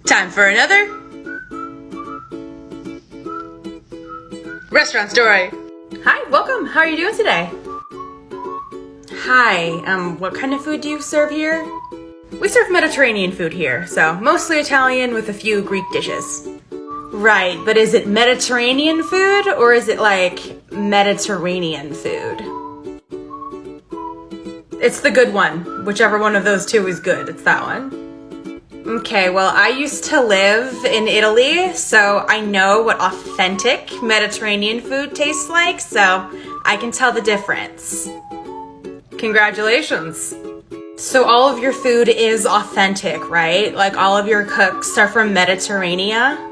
Time for another restaurant story. Hi, welcome. How are you doing today? Hi, what kind of food do you serve here? We serve Mediterranean food here, so mostly Italian with a few Greek dishes. Right, but is it Mediterranean food or is it like Mediterranean food? It's the good one. Whichever one of those two is good, it's that one. Okay, well, I used to live in Italy, so I know what authentic Mediterranean food tastes like, so I can tell the difference. Congratulations. So all of your food is authentic, right? Like all of your cooks are from Mediterranean?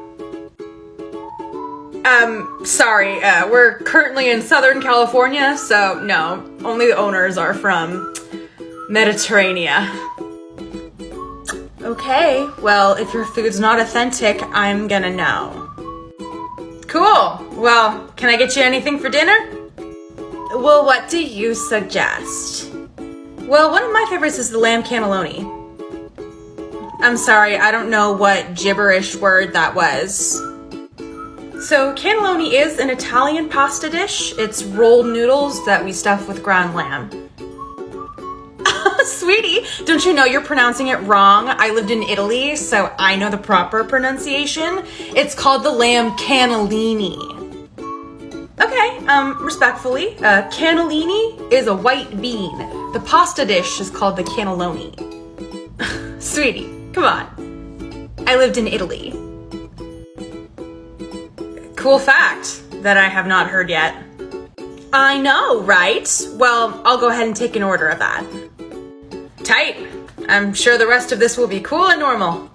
Sorry, we're currently in Southern California, so no, only the owners are from Mediterranean. Okay, well, if your food's not authentic, I'm gonna know. Cool, well, can I get you anything for dinner? Well, what do you suggest? Well, one of my favorites is the lamb cannelloni. I'm sorry, I don't know what gibberish word that was. So, cannelloni is an Italian pasta dish. It's rolled noodles that we stuff with ground lamb. Sweetie, don't you know you're pronouncing it wrong? I lived in Italy, so I know the proper pronunciation. It's called the lamb cannellini. Okay, respectfully, cannellini is a white bean. The pasta dish is called the cannelloni. Sweetie, come on. I lived in Italy. Cool fact that I have not heard yet. I know, right? Well, I'll go ahead and take an order of that. Tight. I'm sure the rest of this will be cool and normal.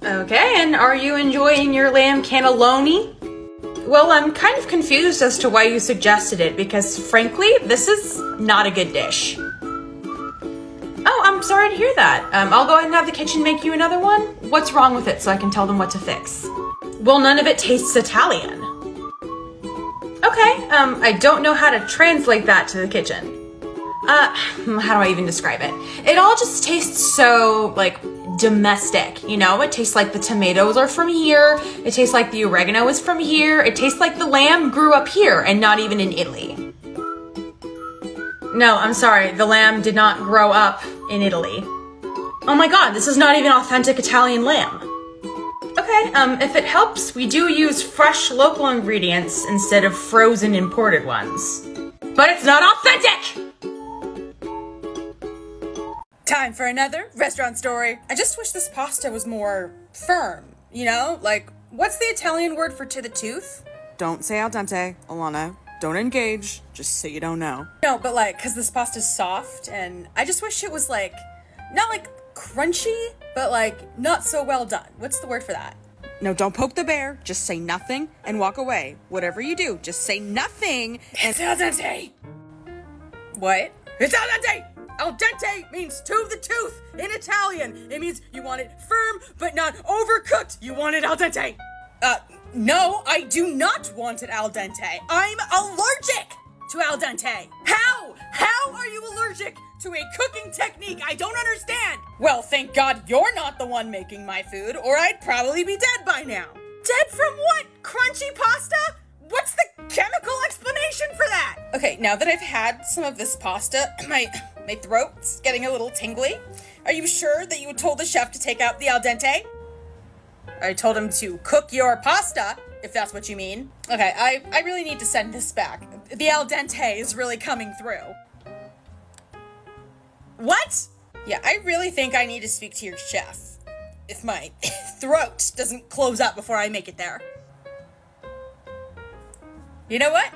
Okay, and are you enjoying your lamb cannelloni? Well, I'm kind of confused as to why you suggested it, because frankly, this is not a good dish. Oh, I'm sorry to hear that. I'll go ahead and have the kitchen make you another one. What's wrong with it so I can tell them what to fix? Well, none of it tastes Italian. Okay, I don't know how to translate that to the kitchen. How do I even describe it? It all just tastes so, like, domestic, you know? It tastes like the tomatoes are from here. It tastes like the oregano is from here. It tastes like the lamb grew up here and not even in Italy. No, I'm sorry. The lamb did not grow up in Italy. Oh my god, this is not even authentic Italian lamb. Okay, if it helps, we do use fresh local ingredients instead of frozen imported ones. But it's not authentic! Time for another restaurant story. I just wish this pasta was more firm, you know? Like, what's the Italian word for to the tooth? Don't say al dente, Alana. Don't engage, just say you don't know. No, but like, cause this pasta's soft, and I just wish it was like, not like crunchy, but like, not so well done. What's the word for that? No, don't poke the bear, just say nothing and walk away. Whatever you do, just say nothing and— It's al dente! What? It's al dente! Al dente means to the tooth in Italian. It means you want it firm, but not overcooked. You want it al dente. No, I do not want it al dente. I'm allergic to al dente. How? How are you allergic to a cooking technique I don't understand? Well, thank God you're not the one making my food, or I'd probably be dead by now. Dead from what? Crunchy pasta? What's the chemical explanation for that? Okay, now that I've had some of this pasta, my throat's getting a little tingly. Are you sure that you told the chef to take out the al dente? I told him to cook your pasta, if that's what you mean. Okay, I really need to send this back. The al dente is really coming through. What? Yeah, I really think I need to speak to your chef. If my throat doesn't close up before I make it there. You know what?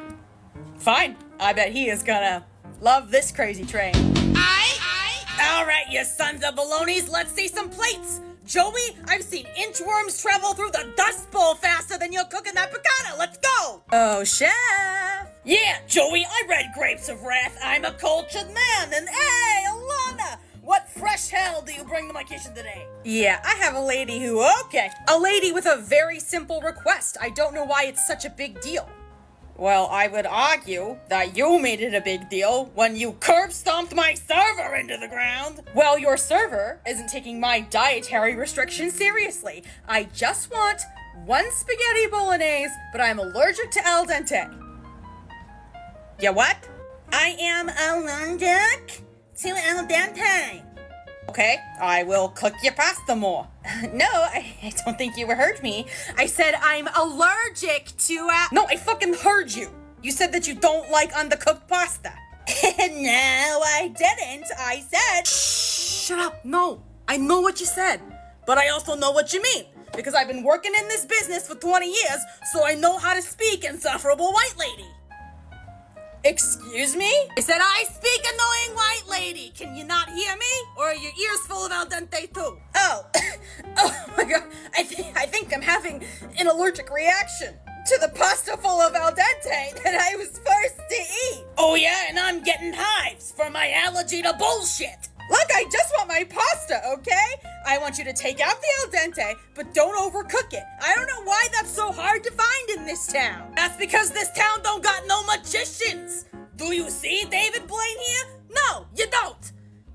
Fine. I bet he is gonna love this crazy train. All right, you sons of balonies, let's see some plates. Joey, I've seen inchworms travel through the dust bowl faster than you're cooking that piccata. Let's go. Oh, chef. Yeah, Joey, I read Grapes of Wrath. I'm a cultured man. And hey, Alana, what fresh hell do you bring to my kitchen today? Yeah, I have a lady a lady with a very simple request. I don't know why it's such a big deal. Well, I would argue that you made it a big deal when you curb stomped my server into the ground. Well, your server isn't taking my dietary restrictions seriously. I just want one spaghetti bolognese, but I'm allergic to al dente. Yeah, what? I am allergic to al dente. Okay, I will cook your pasta more. No, I don't think you heard me. I said I'm allergic to No, I fucking heard you. You said that you don't like undercooked pasta. No, I didn't. I said... Shut up. No, I know what you said. But I also know what you mean. Because I've been working in this business for 20 years, so I know how to speak insufferable white lady. Excuse me? I said I speak annoying white lady. Can you not hear me? Or are your ears full of al dente too? Oh, oh my god. I think I'm having an allergic reaction to the pasta full of al dente that I was forced to eat. Oh yeah, and I'm getting hives for my allergy to bullshit. Look, I just want my pasta, okay? I want you to take out the al dente, but don't overcook it. I don't know why that's so hard to find in this town. That's because this town don't got no magicians. Do you see David Blaine here? No, you don't.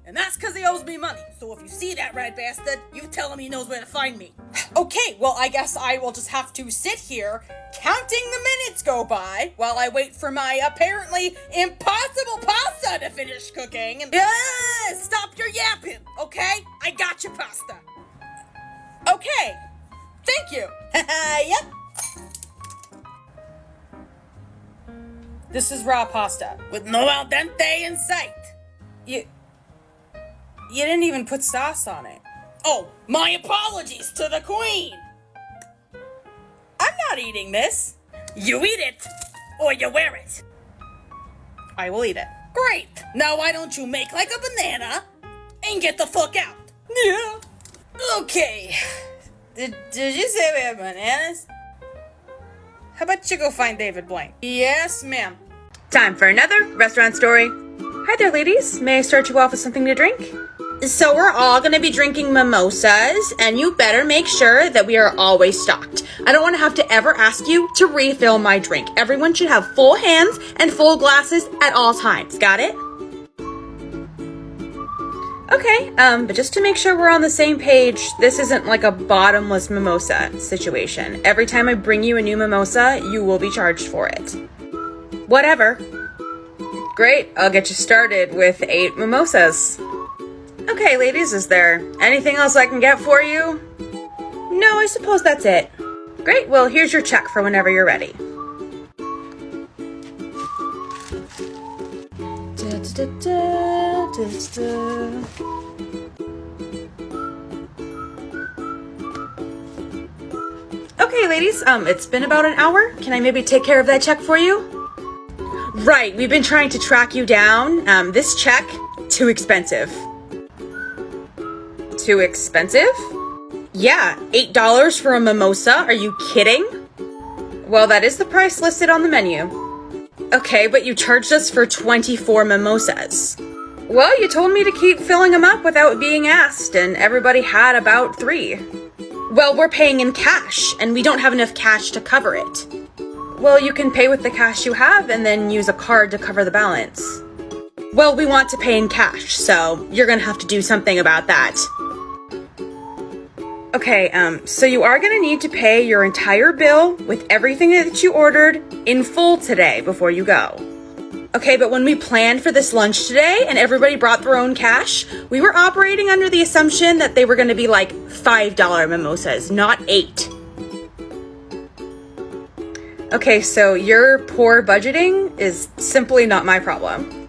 And that's because he owes me money. So if you see that red bastard, you tell him he knows where to find me. Okay, well, I guess I will just have to sit here counting the minutes go by while I wait for my apparently impossible pasta to finish cooking. And stop your yapping, okay? I got your pasta. Okay, thank you. Yep. This is raw pasta with no al dente in sight. You didn't even put sauce on it. Oh, my apologies to the queen. I'm not eating this. You eat it, or you wear it. I will eat it. Great. Now why don't you make like a banana and get the fuck out? Yeah. Okay. Did you say we have bananas? How about you go find David Blaine? Yes, ma'am. Time for another restaurant story. Hi there, ladies. May I start you off with something to drink? So we're all going to be drinking mimosas, and you better make sure that we are always stocked. I don't want to have to ever ask you to refill my drink. Everyone should have full hands and full glasses at all times. Got it? Okay, but just to make sure we're on the same page, this isn't like a bottomless mimosa situation. Every time I bring you a new mimosa, you will be charged for it. Whatever. Great, I'll get you started with 8 mimosas. Okay, ladies, is there anything else I can get for you? No, I suppose that's it. Great, well, here's your check for whenever you're ready. Okay, ladies, it's been about an hour. Can I maybe take care of that check for you? Right, we've been trying to track you down. This check, too expensive. Too expensive? Yeah, $8 for a mimosa. Are you kidding? Well, that is the price listed on the menu. Okay, but you charged us for 24 mimosas. Well, you told me to keep filling them up without being asked, and everybody had about 3. Well, we're paying in cash, and we don't have enough cash to cover it. Well, you can pay with the cash you have and then use a card to cover the balance. Well, we want to pay in cash, so you're gonna have to do something about that. Okay, so you are gonna need to pay your entire bill with everything that you ordered in full today before you go. Okay, but when we planned for this lunch today and everybody brought their own cash, we were operating under the assumption that they were gonna be like $5 mimosas, not 8. Okay, so your poor budgeting is simply not my problem.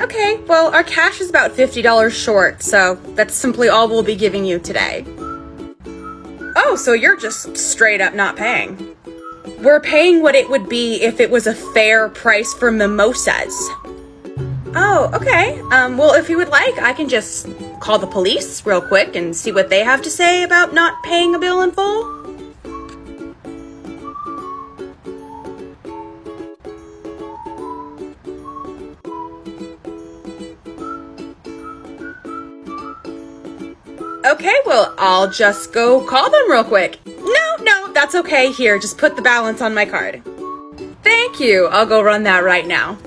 Okay, well, our cash is about $50 short, so that's simply all we'll be giving you today. Oh, so you're just straight up not paying. We're paying what it would be if it was a fair price for mimosas. Oh, okay. Well, if you would like, I can just call the police real quick and see what they have to say about not paying a bill in full. Okay, well, I'll just go call them real quick. No, that's okay. Here, just put the balance on my card. Thank you. I'll go run that right now.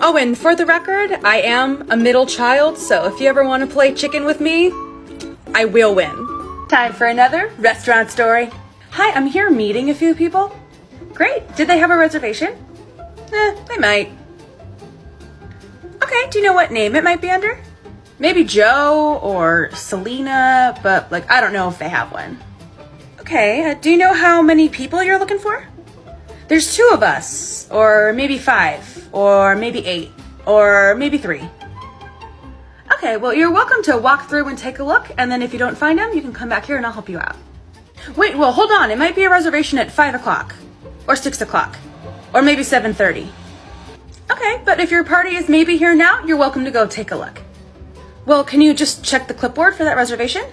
Oh, and for the record, I am a middle child, so if you ever want to play chicken with me, I will win. Time for another restaurant story. Hi, I'm here meeting a few people. Great. Did they have a reservation? They might. Okay, do you know what name it might be under? Maybe Joe or Selena, but I don't know if they have one. Okay, do you know how many people you're looking for? There's 2 of us, or maybe 5, or maybe 8, or maybe 3. Okay, well, you're welcome to walk through and take a look, and then if you don't find them, you can come back here and I'll help you out. Wait, well, hold on. It might be a reservation at 5 o'clock, or 6 o'clock, or maybe 7:30. Okay, but if your party is maybe here now, you're welcome to go take a look. Well, can you just check the clipboard for that reservation?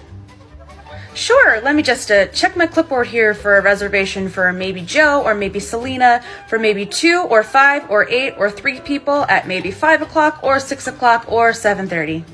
Sure, let me just check my clipboard here for a reservation for maybe Joe or maybe Selena for maybe 2 or 5 or 8 or 3 people at maybe 5 o'clock or 6 o'clock or 7:30.